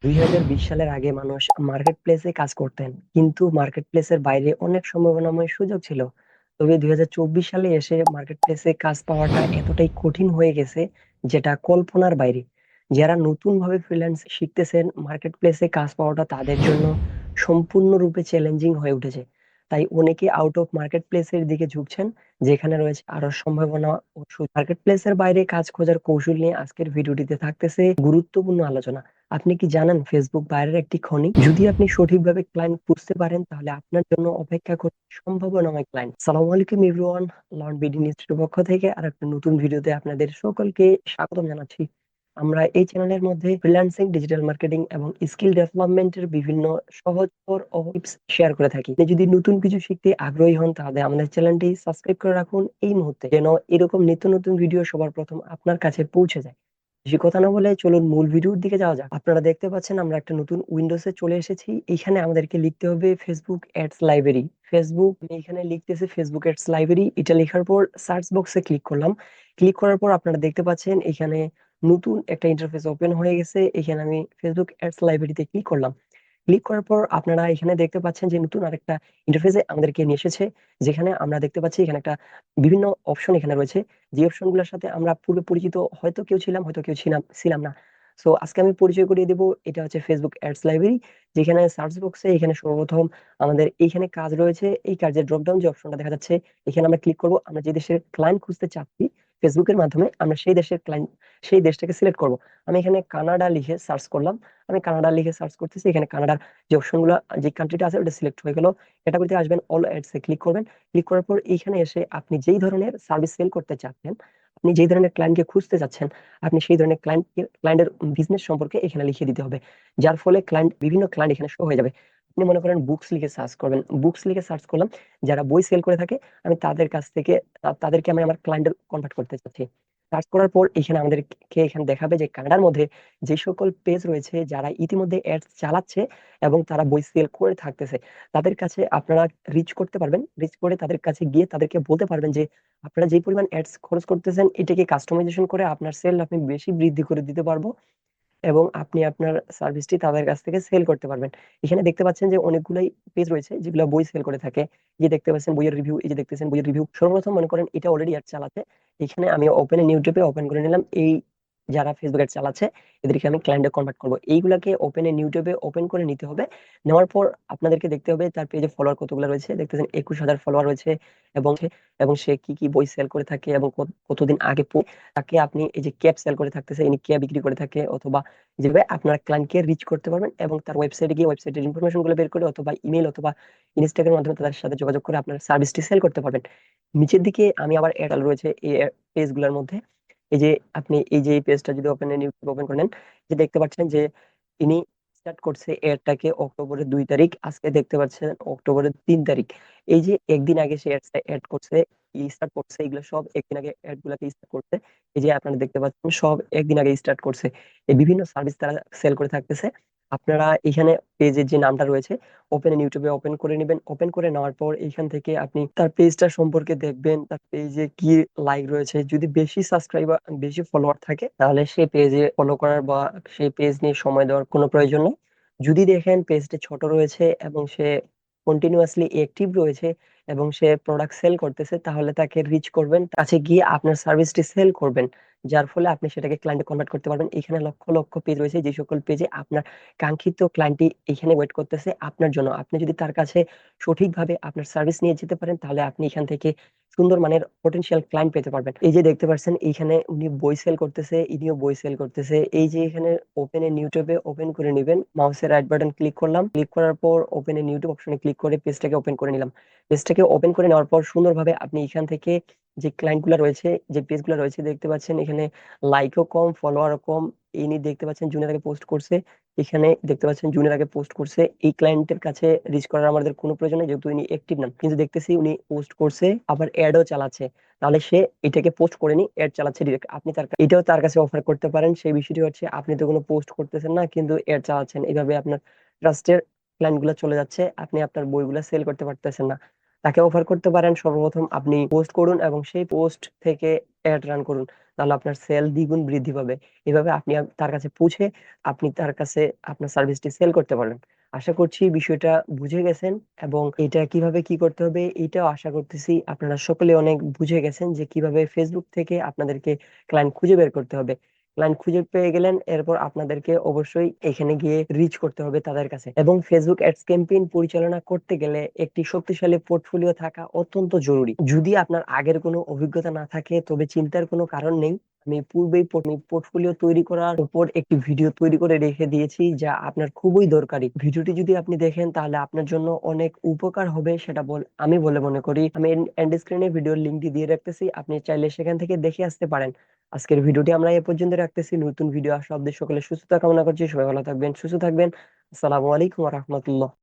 2020 সালের আগে মানুষ মার্কেট প্লেসে কাজ করতেন, কিন্তু মার্কেট প্লেসের বাইরে অনেক সম্ভাবনাময় সুযোগ ছিল। তবে 2024 সালে এসে মার্কেট প্লেসে কাজ পাওয়াটা এতটাই কঠিন হয়ে গেছে, যেটা কল্পনার বাইরে। যারা নতুন ভাবে ফ্রিল্যান্স শিখতেছেন, মার্কেট প্লেসে কাজ পাওয়াটা তাদের জন্য সম্পূর্ণরূপে চ্যালেঞ্জিং হয়ে উঠেছে। তাই অনেকে আউট অফ মার্কেট প্লেসের দিকে ঝুঁকছেন, যেখানে রয়েছে আরো সম্ভাবনা ও মার্কেট প্লেসের বাইরে কাজ খোঁজার কৌশল নিয়ে আজকের ভিডিওটিতে থাকতেছে গুরুত্বপূর্ণ আলোচনা। আপনি কি জানেন ফেসবুক বাইরের একটি খনি? যদি আপনি সঠিকভাবে ক্লায়েন্ট খুঁজতে পারেন, তাহলে আপনার জন্য অপেক্ষা করছে সম্ভাবনাময় ক্লায়েন্ট। সালামু আলাইকুম এভরিওয়ান, লার্ন বিডি ইনস্টিটিউট পক্ষ থেকে আর একটা নতুন ভিডিওতে আপনাদের সকলকে স্বাগতম জানাচ্ছি। আমরা এই চ্যানেলের মধ্যে ফ্রিল্যান্সিং, ডিজিটাল মার্কেটিং এবং স্কিল ডেভেলপমেন্টের বিভিন্ন সহজ ও টিপস শেয়ার করে থাকি। আপনি যদি নতুন কিছু শিখতে আগ্রহী হন, তাহলে আমাদের চ্যানেলটি সাবস্ক্রাইব করে রাখুন এই মুহূর্তে, যেন এরকম নিত্য নতুন ভিডিও সবার প্রথম আপনার কাছে পৌঁছে যায়। বেশি কথা না বলে চলুন মূল ভিডিওর দিকে যাওয়া যাক। আপনারা দেখতে পাচ্ছেন আমরা একটা নতুন উইন্ডোজে চলে এসেছি। এখানে আমাদেরকে লিখতে হবে ফেসবুক অ্যাডস লাইব্রেরি। ফেসবুক, আমি এখানে লিখতেছি ফেসবুক অ্যাডস লাইব্রেরি। এটা লেখার পর সার্চ বক্সে ক্লিক করলাম। ক্লিক করার পর আপনারা দেখতে পাচ্ছেন এখানে নতুন একটা ইন্টারফেস ওপেন হয়ে গেছে। এখানে আমি ফেসবুক অ্যাডস লাইব্রেরিতে ক্লিক করলাম। ক্লিক করার পর আপনারা এখানে দেখতে পাচ্ছেন যে নতুন আরেকটা ইন্টারফেসে আমাদেরকে নিয়ে এসেছে, যেখানে আমরা দেখতে পাচ্ছি এখানে একটা বিভিন্ন অপশন এখানে রয়েছে। যে অপশন গুলোর সাথে আমরা পূর্বে পরিচিত, হয়তো কেউ ছিলাম, হয়তো কেউ ছিলাম না। সো আজকে আমি পরিচয় করিয়ে দেবো, এটা হচ্ছে ফেসবুক অ্যাডস লাইব্রেরি। যেখানে সার্চ বক্সে এখানে সর্বপ্রথম আমাদের এইখানে কাজ রয়েছে। এই কাজের ড্রপডাউন যে অপশনটা দেখা যাচ্ছে, এখানে আমরা ক্লিক করব। আমরা যে দেশের ক্লায়েন্ট খুঁজতে চাচ্ছি ফেসবুকের মাধ্যমে, আমরা সেই দেশের ক্লায়েন্ট, সেই দেশটাকে সিলেক্ট করব। আমি এখানে কানাডা লিখে সার্চ করলাম। আমি কানাডা লিখে সার্চ করতেছি। এখানে কানাডার যে অপশনগুলো, যে কান্ট্রিটা আছে ওটা সিলেক্ট হয়ে গেল। ক্যাটাগরিতে আসবেন, অল অ্যাডস এ ক্লিক করবেন। ক্লিক করার পর এইখানে এসে আপনি যেই ধরনের সার্ভিস সেল করতে চাচ্ছেন, আপনি যেই ধরনের ক্লায়েন্টকে খুঁজতে চাচ্ছেন, আপনি সেই ধরনের ক্লায়েন্টের বিজনেস সম্পর্কে এখানে লিখে দিতে হবে। যার ফলে বিভিন্ন ক্লায়েন্ট এখানে শো হয়ে যাবে। আপনি মনে করেন বুকস লিখে সার্চ করবেন, বুকস লিখে সার্চ করলাম। যারা বই সেল করে থাকে, আমি তাদের কাছ থেকে তাদেরকে আমি আমার ক্লায়েন্টে কনভার্ট করতে চাচ্ছি। সার্চ করার পর এখানে আমাদেরকে এখানে দেখাবে যে কানাডার মধ্যে যে সকল পেজ রয়েছে যারা ইতিমধ্যে অ্যাডস চালাচ্ছে এবং তারা বই সেল করে থাকতেছে, তাদের কাছে আপনারা রিচ করতে পারবেন। রিচ করে তাদের কাছে গিয়ে তাদেরকে বলতে পারবেন যে আপনারা যে পরিমাণ অ্যাডস খরচ করতেছেন, এটাকে কাস্টমাইজেশন করে আপনার সেল আপনি বেশি বৃদ্ধি করে দিতে পারবো, এবং আপনি আপনার সার্ভিসটি তাদের কাছ থেকে সেল করতে পারবেন। এখানে দেখতে পাচ্ছেন যে অনেকগুলাই পেজ রয়েছে যেগুলো বই সেল করে থাকে। যে দেখতে পাচ্ছেন বইয়ের রিভিউ, এই যে দেখতেছেন বইয়ের রিভিউ। সর্বপ্রথম মনে করেন এটা অলরেডি অ্যাড চালাতে, এখানে আমি ওপেন ইউটিউবে ওপেন করে নিলাম। এই যারা ফেসবুক অ্যাড চালাচ্ছে, এদেরকে আমি ক্লায়েন্টে কনভার্ট করবো। এইগুলাকে ওপেন ইউটিউবে ওপেন করে নিতে হবে। নেওয়ার পর আপনাদেরকে দেখতে হবে তার পেজে ফলোয়ার কতগুলো রয়েছে। দেখতেছেন 21,000 ফলোয়ার রয়েছে। এবং এবং সে কি কি বই সেল করে থাকে এবং কতদিন আগে তাকে আপনি এই যে ক্যাব সেল করে থাকতেছে, ইনি ক্যাব বিক্রি করে থাকে, অথবা যেভাবে আপনার ক্লায়েন্টকে রিচ করতে পারবেন এবং তার ওয়েবসাইটে গিয়ে ওয়েবসাইটের ইনফরমেশন গুলো বের করে, অথবা ইমেল অথবা ইনস্টাগ্রামের মাধ্যমে তাদের সাথে যোগাযোগ করে আপনার সার্ভিসটি সেল করতে পারবেন। নিচের দিকে আমি আবার অ্যাড রয়েছে এই পেজ গুলোর মধ্যে। এই যে আপনি এই যে পেজটা যদি ইউটিউব ওপেন করেন, যে দেখতে পাচ্ছেন যে ইনি স্টার্ট করছে এডটাকে অক্টোবরের 2 তারিখ, আজকে দেখতে পাচ্ছেন অক্টোবরের 3 তারিখ। এই যে একদিন আগে সে অ্যাড করছে, স্টার্ট করছে, এগুলো সব একদিন আগে অ্যাড গুলাকে স্টার্ট করছে। এই যে আপনারা দেখতে পাচ্ছেন সব একদিন আগে স্টার্ট করছে। এই বিভিন্ন সার্ভিস তারা সেল করে থাকতেছে। আপনারা এখানে পেজের যে নামটা রয়েছে, ওপেন ইউটিউবে ওপেন করে নেবেন। ওপেন করে নেওয়ার পর এখান থেকে আপনি তার পেজটা সম্পর্কে দেখবেন, তার পেজে কি লাইক রয়েছে। যদি বেশি সাবস্ক্রাইবার, বেশি ফলোয়ার থাকে, তাহলে সেই পেজে ফলো করার বা সেই পেজ নিয়ে সময় দেওয়ার কোনো প্রয়োজন নেই। যদি দেখেন পেজটা ছোট রয়েছে এবং সে কন্টিনিউয়াসলি অ্যাক্টিভ রয়েছে এবং সে প্রোডাক্ট সেল করতেছে, তাহলে তাকে রিচ করবেন, কাছে গিয়ে আপনার সার্ভিসটি সেল করবেন। যার ফলে আপনি সেটাকে ক্লায়েন্টে কনভার্ট করতে পারবেন। এখানে লক্ষ লক্ষ পেজ রয়েছে, যে সকল পেজে আপনার কাঙ্ক্ষিত ক্লায়েন্টটি এখানে ওয়েট করতেছে আপনার জন্য। আপনি যদি তার কাছে সঠিকভাবে আপনার সার্ভিস নিয়ে যেতে পারেন, তাহলে আপনি এখান থেকে সুন্দর মানের পটেনশিয়াল ক্লায়েন্ট পেতে পারবেন। এই যে দেখতে পাচ্ছেন এইখানে উনি বই সেল করতেছে, ইনিও বই সেল করতেছে। এই যে এখানে ওপেন এ ইউটিউবে ওপেন করে নেবেন, মাউসের রাইট বাটন ক্লিক করলাম। ক্লিক করার পর ওপেন এ ইউটিউব অপশনে ক্লিক করে পেজটাকে ওপেন করে নিলাম। পেজটাকে ওপেন করে নেওয়ার পর সুন্দরভাবে আপনি এখান থেকে যে ক্লায়েন্ট গুলা রয়েছে, যে পেজ গুলা রয়েছে, দেখতে পাচ্ছেন এখানে লাইকও কম, ফলোয়ারও কম। ইনি দেখতে পাচ্ছেন জুনের আগে পোস্ট করছে। এখানে দেখতে পাচ্ছেন জুনের আগে পোস্ট করছে। এই ক্লায়েন্টের কাছে রিচ করার আমাদের কোনো প্রয়োজন নেই, যেহেতু ইনি অ্যাক্টিভ না। কিন্তু দেখতেছি উনি পোস্ট করছে, আবার অ্যাডও চালাচ্ছে। তাহলে সে এটাকে পোস্ট করেনি, অ্যাড চালাচ্ছে ডিরেক্ট। আপনি এটাও তার কাছে অফার করতে পারেন। সেই বিষয়টি হচ্ছে আপনি তো কোনো পোস্ট করতেছেন না, কিন্তু অ্যাড চালাচ্ছেন। এইভাবে আপনার ট্রাস্টের ক্লায়েন্ট গুলো চলে যাচ্ছে, আপনি আপনার বইগুলো সেল করতে পারতেছেন না। তাকে অফার করতে পারেন সর্বপ্রথম আপনি পোস্ট করুন এবং সেই পোস্ট থেকে অ্যাড রান করুন, তাহলে আপনার সেল দ্বিগুণ বৃদ্ধি পাবে। এভাবে আপনি তার কাছে পৌঁছে আপনি তার কাছে আপনার সার্ভিসটি সেল করতে পারেন। আশা করছি বিষয়টা বুঝে গেছেন, এবং এটা কিভাবে কি করতে হবে এটাও আশা করতেছি আপনারা সকলে অনেক বুঝে গেছেন যে কিভাবে ফেসবুক থেকে আপনাদেরকে ক্লায়েন্ট খুঁজে বের করতে হবে। ক্লায়েন্ট খুঁজে পেয়ে গেলেন, এরপর আপনাদেরকে অবশ্যই এখানে গিয়ে রিচ করতে হবে তাদের কাছে। এবং ফেসবুক অ্যাডস ক্যাম্পেইন পরিচালনা করতে গেলে একটি শক্তিশালী পোর্টফোলিও থাকা অত্যন্ত জরুরি। যদি আপনার আগের কোনো অভিজ্ঞতা না থাকে তবে চিন্তার কোনো কারণ নেই। আমি পূর্বেই পোর্টফোলিও তৈরি করার উপর একটি ভিডিও তৈরি করে রেখে দিয়েছি, যা আপনার খুবই দরকারি। ভিডিওটি যদি আপনি দেখেন তাহলে আপনার জন্য অনেক উপকার হবে, সেটা আমি বলে মনে করি। আমি এন্ড স্ক্রিনে ভিডিওর লিঙ্কটি দিয়ে রাখতেছি, আপনি চাইলে সেখান থেকে দেখে আসতে পারেন। আজকের ভিডিওটি আমরা এ পর্যন্ত রাখতেছি। নতুন ভিডিও আসা অব্দি সকলে সুস্থতা কামনা করছি। সবাই ভালো থাকবেন, সুস্থ থাকবেন। আসসালামু আলাইকুম ওয়া রাহমাতুল্লাহ।